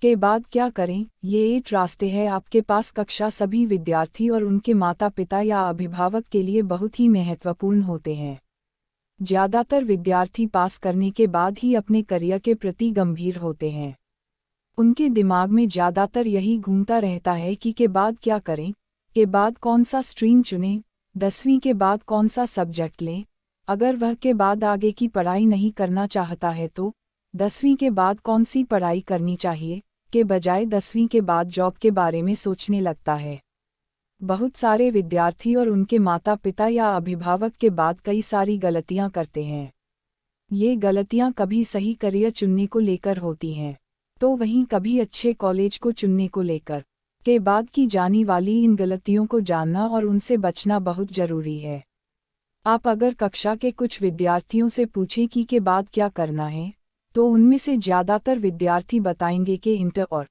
के बाद क्या करें? ये 8 रास्ते हैं आपके पास। कक्षा सभी विद्यार्थी और उनके माता पिता या अभिभावक के लिए बहुत ही महत्वपूर्ण होते हैं। ज़्यादातर विद्यार्थी पास करने के बाद ही अपने करियर के प्रति गंभीर होते हैं। उनके दिमाग में ज़्यादातर यही घूमता रहता है कि के बाद क्या करें, के बाद कौन सा स्ट्रीम चुनें, 10वीं के बाद कौन सा सब्जेक्ट लें। अगर वह के बाद आगे की पढ़ाई नहीं करना चाहता है तो 10वीं के बाद कौन सी पढ़ाई करनी चाहिए के बजाय 10वीं के बाद जॉब के बारे में सोचने लगता है। बहुत सारे विद्यार्थी और उनके माता पिता या अभिभावक के बाद कई सारी गलतियां करते हैं। ये गलतियां कभी सही करियर चुनने को लेकर होती हैं, तो वहीं कभी अच्छे कॉलेज को चुनने को लेकर। के बाद की जाने वाली इन गलतियों को जानना और उनसे बचना बहुत ज़रूरी है। आप अगर कक्षा के कुछ विद्यार्थियों से पूछें कि के बाद क्या करना है, तो उनमें से ज़्यादातर विद्यार्थी बताएंगे कि इंटर और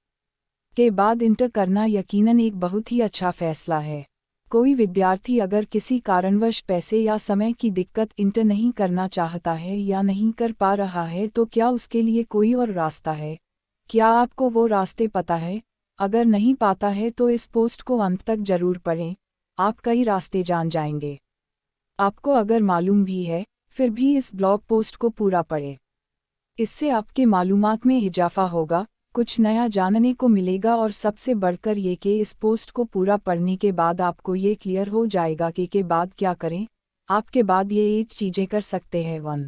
के बाद इंटर करना यकीनन एक बहुत ही अच्छा फैसला है। कोई विद्यार्थी अगर किसी कारणवश पैसे या समय की दिक्कत इंटर नहीं करना चाहता है या नहीं कर पा रहा है, तो क्या उसके लिए कोई और रास्ता है? क्या आपको वो रास्ते पता है? अगर नहीं पाता है तो इस पोस्ट को अंत तक जरूर पढ़ें, आप कई रास्ते जान जाएंगे। आपको अगर मालूम भी है, फिर भी इस ब्लॉग पोस्ट को पूरा पढ़ें। इससे आपके मालूमात में इजाफा होगा, कुछ नया जानने को मिलेगा और सबसे बढ़कर ये कि इस पोस्ट को पूरा पढ़ने के बाद आपको ये क्लियर हो जाएगा कि के बाद क्या करें। आपके बाद ये 8 चीज़ें कर सकते हैं। 1.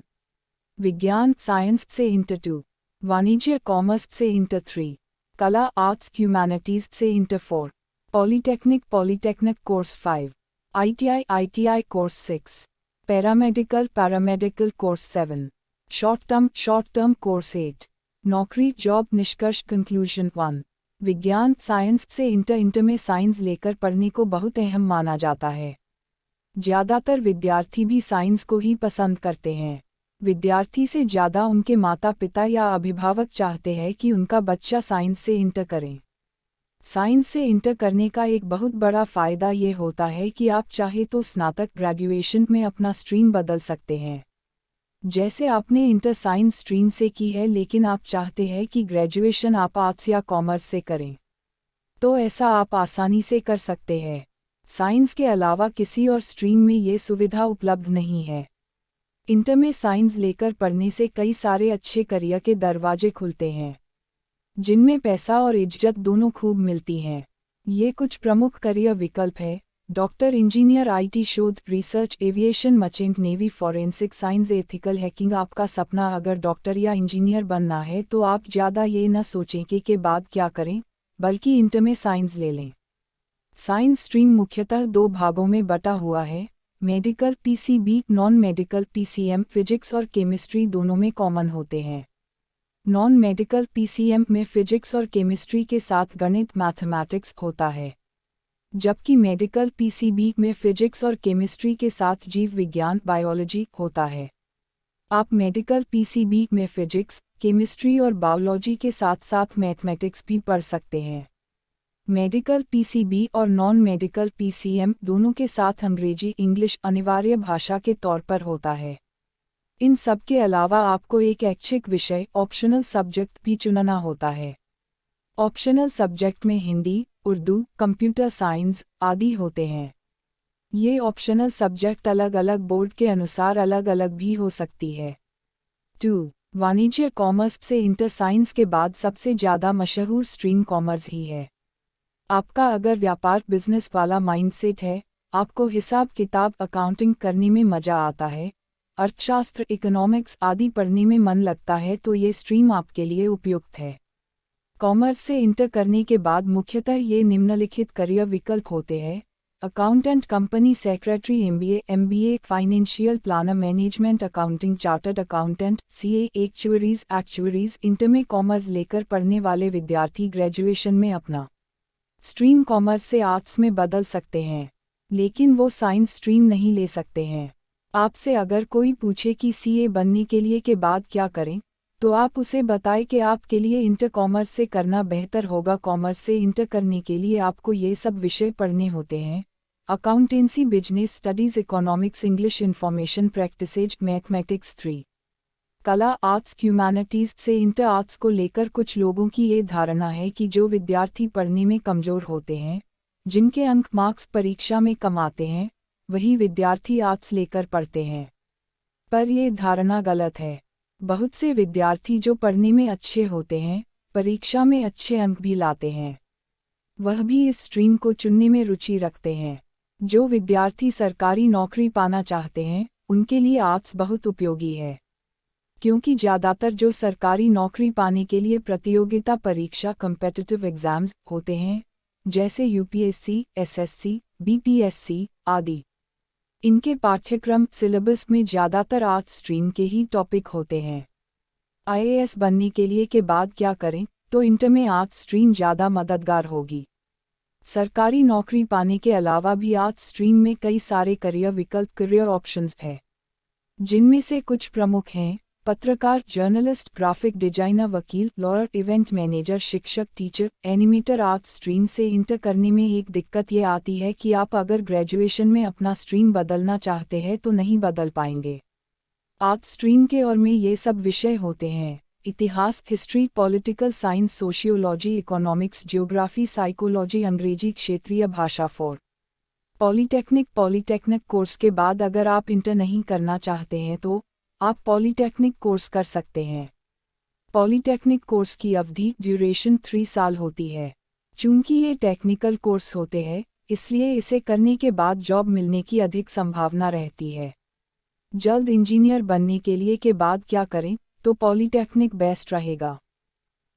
विज्ञान साइंस से इंटर 2, वाणिज्य कॉमर्स से इंटर 3, कला आर्ट्स ह्यूमैनिटीज़ से inter 4, polytechnic course 5, ITI course 6, paramedical course 7, short term course 8, नौकरी जॉब निष्कर्ष कंक्लूजन 1. विज्ञान साइंस से इंटर में साइंस लेकर पढ़ने को बहुत अहम माना जाता है। ज़्यादातर विद्यार्थी भी साइंस को ही पसंद करते हैं। विद्यार्थी से ज़्यादा उनके माता पिता या अभिभावक चाहते हैं कि उनका बच्चा साइंस से इंटर करें। साइंस से इंटर करने का एक बहुत बड़ा फ़ायदा ये होता है कि आप चाहे तो स्नातक ग्रेजुएशन में अपना स्ट्रीम बदल सकते हैं। जैसे आपने इंटर साइंस स्ट्रीम से की है लेकिन आप चाहते हैं कि ग्रेजुएशन आप आर्ट्स या कॉमर्स से करें, तो ऐसा आप आसानी से कर सकते हैं। साइंस के अलावा किसी और स्ट्रीम में ये सुविधा उपलब्ध नहीं है। इंटर में साइंस लेकर पढ़ने से कई सारे अच्छे करियर के दरवाजे खुलते हैं, जिनमें पैसा और इज्जत दोनों खूब मिलती हैं। ये कुछ प्रमुख करियर विकल्प है: डॉक्टर, इंजीनियर, IT शोध, research, aviation, merchant navy, forensic science, ethical hacking. आपका सपना अगर डॉक्टर या इंजीनियर बनना है तो आप ज़्यादा ये न सोचें कि के बाद क्या करें, बल्कि इंटर में साइंस ले लें। साइंस स्ट्रीम मुख्यतः 2 भागों में बटा हुआ है: medical PCB, non medical PCM। Physics और केमिस्ट्री दोनों में कॉमन होते हैं। नॉन मेडिकल PCM में फिजिक्स और केमिस्ट्री के साथ गणित मैथमेटिक्स होता है, जबकि मेडिकल PCB में फिजिक्स और केमिस्ट्री के साथ जीव विज्ञान बायोलॉजी होता है। आप मेडिकल PCB में फिजिक्स, केमिस्ट्री और बायोलॉजी के साथ साथ मैथमेटिक्स भी पढ़ सकते हैं। मेडिकल PCB और नॉन मेडिकल PCM दोनों के साथ अंग्रेजी इंग्लिश अनिवार्य भाषा के तौर पर होता है। इन सब के अलावा आपको एक ऐच्छिक विषय ऑप्शनल सब्जेक्ट भी चुनना होता है। ऑप्शनल सब्जेक्ट में हिंदी, उर्दू, कंप्यूटर साइंस आदि होते हैं। ये ऑप्शनल सब्जेक्ट अलग अलग बोर्ड के अनुसार अलग अलग भी हो सकती है। 2. वाणिज्य कॉमर्स से इंटर साइंस के बाद सबसे ज़्यादा मशहूर स्ट्रीम कॉमर्स ही है। आपका अगर व्यापार बिजनेस वाला माइंडसेट है, आपको हिसाब किताब अकाउंटिंग करने में मज़ा आता है, अर्थशास्त्र इकोनॉमिक्स आदि पढ़ने में मन लगता है, तो ये स्ट्रीम आपके लिए उपयुक्त है। कॉमर्स से इंटर करने के बाद मुख्यतः ये निम्नलिखित करियर विकल्प होते हैं: accountant, company secretary, MBA, financial planner, management accounting, chartered accountant, CA, actuaries. Inter में कॉमर्स लेकर पढ़ने वाले विद्यार्थी ग्रेजुएशन में अपना स्ट्रीम कॉमर्स से आर्ट्स में बदल सकते हैं, लेकिन वो साइंस स्ट्रीम नहीं ले सकते हैं। आपसे अगर कोई पूछे कि CA बनने के लिए के बाद क्या करें, तो आप उसे बताएं कि आपके लिए इंटर कॉमर्स से करना बेहतर होगा। कॉमर्स से इंटर करने के लिए आपको ये सब विषय पढ़ने होते हैं: accountancy, business studies, economics, English, information practices, mathematics 3। कला, आर्ट्स, ह्यूमैनिटीज़ से इंटर आर्ट्स को लेकर कुछ लोगों की ये धारणा है कि जो विद्यार्थी पढ़ने में कमज़ोर होते हैं, जिनके अंक मार्क्स परीक्षा में कम आते हैं, वही विद्यार्थी आर्ट्स लेकर पढ़ते हैं। पर ये धारणा गलत है। बहुत से विद्यार्थी जो पढ़ने में अच्छे होते हैं, परीक्षा में अच्छे अंक भी लाते हैं। वह भी इस स्ट्रीम को चुनने में रुचि रखते हैं। जो विद्यार्थी सरकारी नौकरी पाना चाहते हैं, उनके लिए आर्ट्स बहुत उपयोगी है, क्योंकि ज़्यादातर जो सरकारी नौकरी पाने के लिए प्रतियोगिता परीक्षा कॉम्पिटिटिव एग्ज़ाम्स होते हैं, जैसे यूपीएससी, एसएससी, बीपीएससी आदि, इनके पाठ्यक्रम सिलेबस में ज़्यादातर आर्ट्स स्ट्रीम के ही टॉपिक होते हैं। आईएएस बनने के लिए के बाद क्या करें, तो इंटर में आर्ट्स स्ट्रीम ज़्यादा मददगार होगी। सरकारी नौकरी पाने के अलावा भी आर्ट्स स्ट्रीम में कई सारे करियर ऑप्शंस हैं, जिनमें से कुछ प्रमुख हैं: पत्रकार, जर्नलिस्ट, ग्राफिक डिजाइनर, वकील, लॉयर, इवेंट मैनेजर, शिक्षक, टीचर, एनिमेटर। आर्ट्स स्ट्रीम से इंटर करने में एक दिक्कत ये आती है कि आप अगर ग्रेजुएशन में अपना स्ट्रीम बदलना चाहते हैं तो नहीं बदल पाएंगे। आर्ट्स स्ट्रीम के और में ये सब विषय होते हैं: इतिहास, history, political science, sociology, economics, geography, psychology, अंग्रेजी, क्षेत्रीय भाषा। पॉलीटेक्निक कोर्स के बाद अगर आप इंटर नहीं करना चाहते हैं तो आप पॉलीटेक्निक कोर्स कर सकते हैं। पॉलीटेक्निक कोर्स की अवधि ड्यूरेशन 3 साल होती है। चूंकि ये टेक्निकल कोर्स होते हैं, इसलिए इसे करने के बाद जॉब मिलने की अधिक संभावना रहती है। जल्द इंजीनियर बनने के लिए के बाद क्या करें, तो पॉलीटेक्निक बेस्ट रहेगा।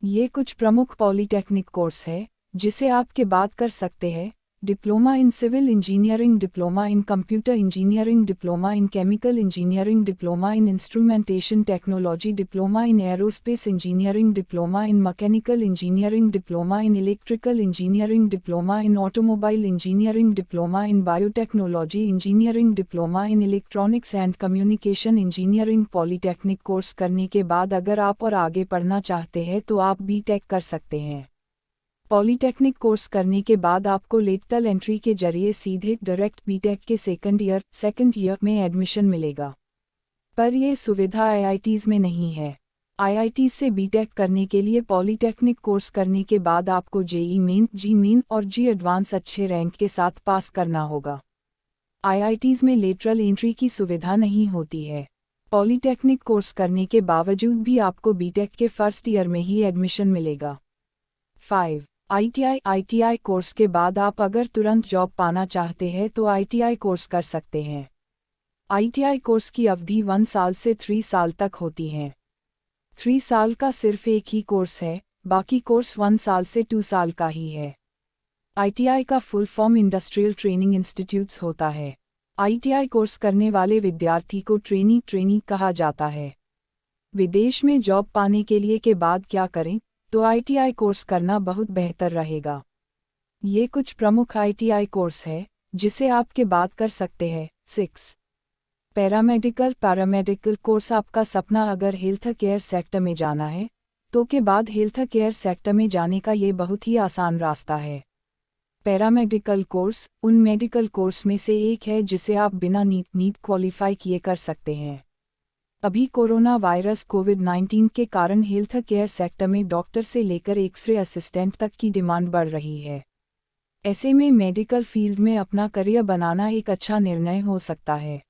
ये कुछ प्रमुख पॉलीटेक्निक कोर्स है जिसे आप के बाद कर सकते हैं: diploma in civil engineering, diploma in computer engineering, diploma in chemical engineering, diploma in instrumentation technology, diploma in aerospace engineering, diploma in mechanical engineering, diploma in electrical engineering, diploma in automobile engineering, diploma in biotechnology engineering, diploma in electronics and communication engineering. Polytechnic course करने के बाद अगर आप और आगे पढ़ना चाहते हैं तो आप बीटेक कर सकते हैं। पॉलीटेक्निक कोर्स करने के बाद आपको लेटरल एंट्री के जरिए सीधे डायरेक्ट बीटेक के सेकंड ईयर में एडमिशन मिलेगा। पर यह सुविधा आईआईटीज़ में नहीं है। आईआईटी से बीटेक करने के लिए पॉलीटेक्निक कोर्स करने के बाद आपको जेईई मेन, जी मेन और जी एडवांस अच्छे रैंक के साथ पास करना होगा। आईआईटीज़ में लेटरल एंट्री की सुविधा नहीं होती है। पॉलीटेक्निक कोर्स करने के बावजूद भी आपको बीटेक के फर्स्ट ईयर में ही एडमिशन मिलेगा। 5. आईटीआई कोर्स के बाद आप अगर तुरंत जॉब पाना चाहते हैं तो आईटीआई कोर्स कर सकते हैं। आईटीआई कोर्स की अवधि 1 साल से 3 साल तक होती है। 3 साल का सिर्फ एक ही कोर्स है, बाकी कोर्स 1 साल से 2 साल का ही है। आईटीआई का full form industrial training institutes होता है। आईटीआई कोर्स करने वाले विद्यार्थी को ट्रेनी कहा जाता है। विदेश में जॉब पाने के लिए के बाद क्या करें, तो आईटीआई कोर्स करना बहुत बेहतर रहेगा। ये कुछ प्रमुख आईटीआई कोर्स है जिसे आप के बाद कर सकते हैं। 6. Paramedical course. आपका सपना अगर हेल्थ केयर सेक्टर में जाना है तो के बाद हेल्थ केयर सेक्टर में जाने का ये बहुत ही आसान रास्ता है। पैरामेडिकल कोर्स उन मेडिकल कोर्स में से एक है जिसे आप बिना नीट क्वालिफाई किए कर सकते हैं। अभी कोरोना वायरस कोविड-19 के कारण हेल्थ केयर सेक्टर में डॉक्टर से लेकर एक्सरे असिस्टेंट तक की डिमांड बढ़ रही है। ऐसे में मेडिकल फील्ड में अपना करियर बनाना एक अच्छा निर्णय हो सकता है।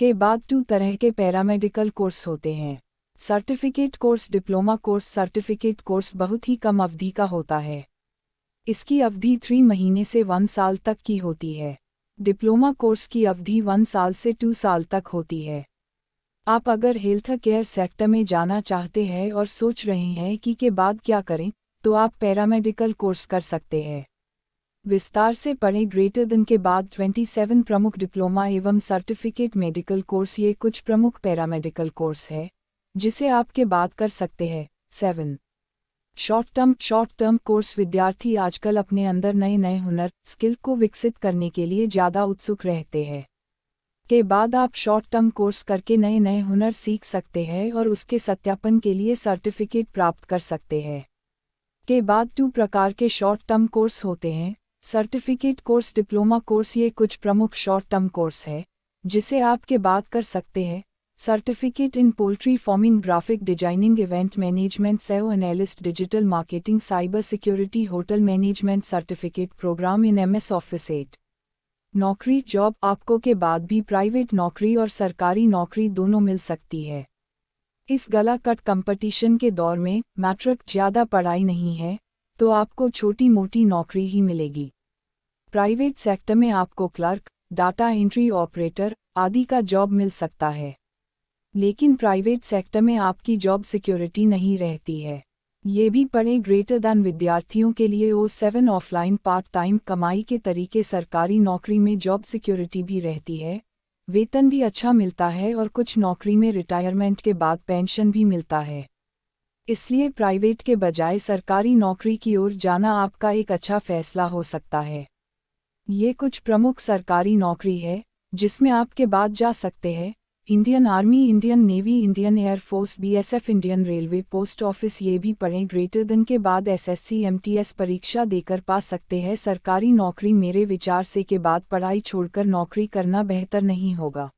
के बाद 2 तरह के पैरामेडिकल कोर्स होते हैं: certificate course, diploma course. Certificate course बहुत ही कम अवधि का होता है। इसकी अवधि 3 महीने से 1 साल तक की होती है। डिप्लोमा कोर्स की अवधि 1 साल से 2 साल तक होती है। आप अगर हेल्थ केयर सेक्टर में जाना चाहते हैं और सोच रहे हैं कि के बाद क्या करें, तो आप पैरामेडिकल कोर्स कर सकते हैं। विस्तार से पढ़ें। ग्रेटर देन के बाद 27 प्रमुख डिप्लोमा एवं सर्टिफिकेट मेडिकल कोर्स। ये कुछ प्रमुख पैरामेडिकल कोर्स है जिसे आप के बाद कर सकते हैं। 7. Short term course. विद्यार्थी आजकल अपने अंदर नए हुनर स्किल को विकसित करने के लिए ज़्यादा उत्सुक रहते हैं। के बाद आप शॉर्ट टर्म कोर्स करके नए हुनर सीख सकते हैं और उसके सत्यापन के लिए सर्टिफिकेट प्राप्त कर सकते हैं। के बाद 2 प्रकार के शॉर्ट टर्म कोर्स होते हैं: सर्टिफिकेट कोर्स, डिप्लोमा कोर्स। ये कुछ प्रमुख शॉर्ट टर्म कोर्स है जिसे आप के बाद कर सकते हैं। Certificate in poultry farming, graphic designing, event management, SEO analyst, digital marketing, cyber security, hotel management certificate, programme in MS office 8। नौकरी जॉब आपको के बाद भी प्राइवेट नौकरी और सरकारी नौकरी दोनों मिल सकती है। इस गला कट कंपटीशन के दौर में मैट्रिक ज़्यादा पढ़ाई नहीं है तो आपको छोटी मोटी नौकरी ही मिलेगी। प्राइवेट सेक्टर में आपको क्लर्क, डाटा एंट्री ऑपरेटर आदि का जॉब मिल सकता है, लेकिन प्राइवेट सेक्टर में आपकी जॉब सिक्योरिटी नहीं रहती है। ये भी पढ़े ग्रेटर दैन विद्यार्थियों के लिए O7 ऑफलाइन पार्ट टाइम कमाई के तरीके। सरकारी नौकरी में जॉब सिक्योरिटी भी रहती है, वेतन भी अच्छा मिलता है और कुछ नौकरी में रिटायरमेंट के बाद पेंशन भी मिलता है। इसलिए प्राइवेट के बजाय सरकारी नौकरी की ओर जाना आपका एक अच्छा फैसला हो सकता है। ये कुछ प्रमुख सरकारी नौकरी है जिसमें आपके बाद जा सकते हैं: Indian army, Indian navy, Indian air force, BSF, Indian railway, post office. ये भी पढ़ें ग्रेटर देन के बाद SSC MTS परीक्षा देकर पा सकते हैं सरकारी नौकरी। मेरे विचार से के बाद पढ़ाई छोड़कर नौकरी करना बेहतर नहीं होगा,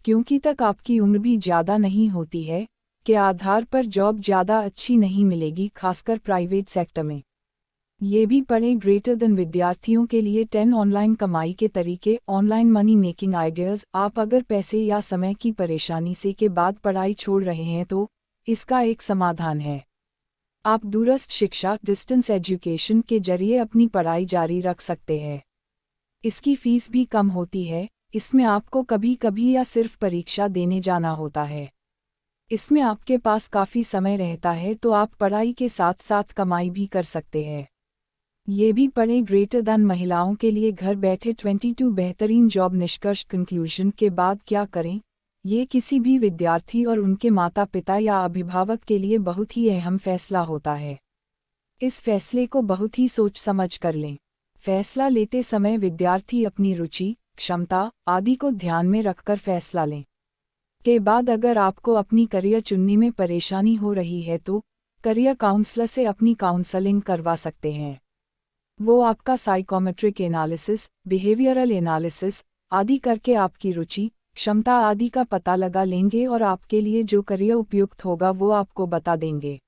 क्योंकि तक आपकी उम्र भी ज़्यादा नहीं होती है के आधार पर जॉब ज़्यादा अच्छी नहीं मिलेगी, खासकर प्राइवेट सेक्टर में। ये भी पढ़ें ग्रेटर देन विद्यार्थियों के लिए 10 ऑनलाइन कमाई के तरीके, ऑनलाइन मनी मेकिंग आइडियाज़। आप अगर पैसे या समय की परेशानी से के बाद पढ़ाई छोड़ रहे हैं तो इसका एक समाधान है। आप दूरस्थ शिक्षा डिस्टेंस एजुकेशन के जरिए अपनी पढ़ाई जारी रख सकते हैं। इसकी फीस भी कम होती है, इसमें आपको कभी कभी या सिर्फ परीक्षा देने जाना होता है। इसमें आपके पास काफ़ी समय रहता है तो आप पढ़ाई के साथ साथ कमाई भी कर सकते हैं। ये भी पढ़ें ग्रेटर दैन महिलाओं के लिए घर बैठे 22 बेहतरीन जॉब निष्कर्ष। कंक्लूजन के बाद क्या करें? ये किसी भी विद्यार्थी और उनके माता पिता या अभिभावक के लिए बहुत ही अहम फैसला होता है। इस फैसले को बहुत ही सोच समझ कर लें। फैसला लेते समय विद्यार्थी अपनी रुचि, क्षमता आदि को ध्यान में रखकर फैसला लें। के बाद अगर आपको अपनी करियर चुनने में परेशानी हो रही है तो करियर काउंसलर से अपनी काउंसलिंग करवा सकते हैं। वो आपका साइकोमेट्रिक एनालिसिस, बिहेवियरल एनालिसिस आदि करके आपकी रुचि, क्षमता आदि का पता लगा लेंगे और आपके लिए जो करियर उपयुक्त होगा वो आपको बता देंगे।